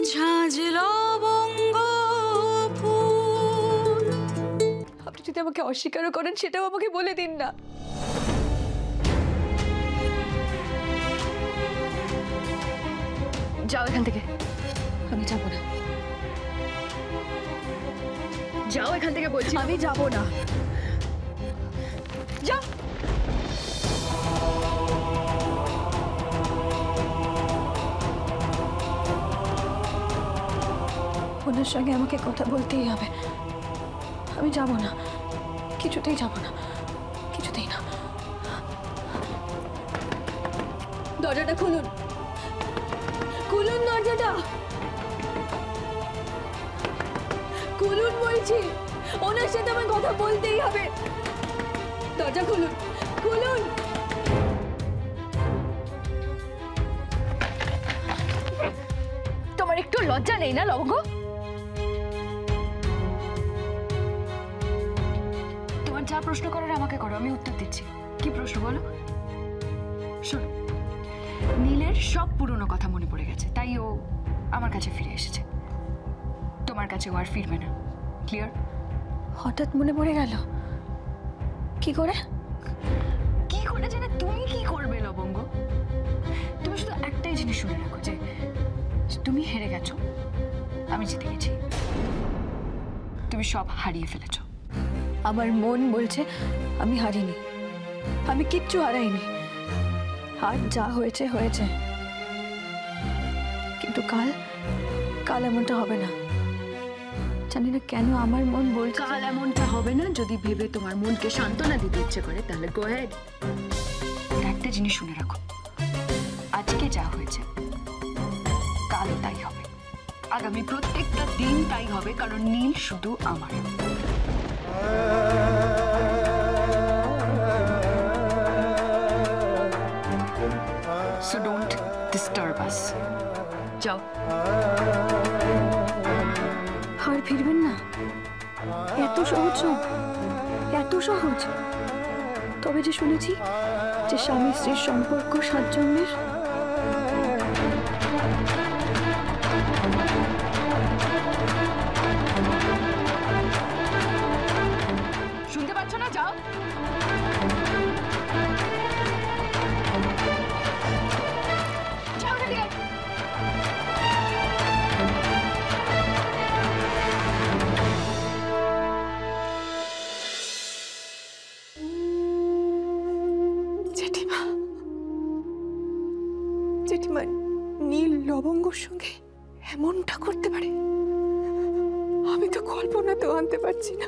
ঝাঁঝ লবঙ্গ ফুল। আপনি যদি আমাকে অস্বীকার করেন সেটাও আমাকে বলে দিন না। যাও এখান থেকে। আমি যাবো না। যাও এখান থেকে বলছি। আমি যাবো না। যাও। ওনার সঙ্গে আমাকে কথা বলতেই হবে। আমি যাব না, কিছুতেই যাব না, কিছুতেই না। দরজাটা খুলুন, খুলুন দরজাটা, খুলুন বলছি। ওনার সাথে আমার কথা বলতেই হবে। দরজা খুলুন, খুলুন। তোমার একটু লজ্জা নেই না লবঙ্গ? তোমার যা প্রশ্ন করার আমাকে করো, আমি উত্তর দিচ্ছি। কি প্রশ্ন বলো? শোনো, নীলের সব পুরনো কথা মনে পড়ে গেছে, তাই ও আমার কাছে ফিরে এসেছে। তোমার কাছে ও আর ফিরবে না। ক্লিয়ার? হঠাৎ মনে পড়ে গেল? কি করে? কি করে জানে? তুমি কি করবে লবঙ্গ? তুমি শুধু একটাই জিনিস শুনে রাখো, যে তুমি হেরে গেছো, আমি জিতে গেছি। তুমি সব হারিয়ে ফেলেছো। আমার মন বলছে আমি হারিনি, আমি কিচ্ছু হারাইনি। আর যা হয়েছে হয়েছে, কিন্তু কাল এমনটা হবে না। জানি না কেন আমার মন বলছে কাল এমনটা হবে না। যদি ভেবে তোমার মনকে সান্ত্বনা দিতে ইচ্ছে করে তাহলে গো হেড। একটা জিনিস শুনে রাখো, আজকে যা হয়েছে কালও তাই হবে, আগামী প্রত্যেকটা দিন তাই হবে, কারণ নীল শুধু আমার। So don't disturb us. যাও। আর ফিরবেন না? এত সহজ নয়, এত সহজ। তবে যে শুনেছি যে স্বামী স্ত্রীর সম্পর্ক 7 জন্মের। শুনতে পাচ্ছ না? যাও। জেঠিমা নীল লবঙ্গর সঙ্গে এমনটা করতে পারে? আমি তো কল্পনাতেও আনতে পারছি না।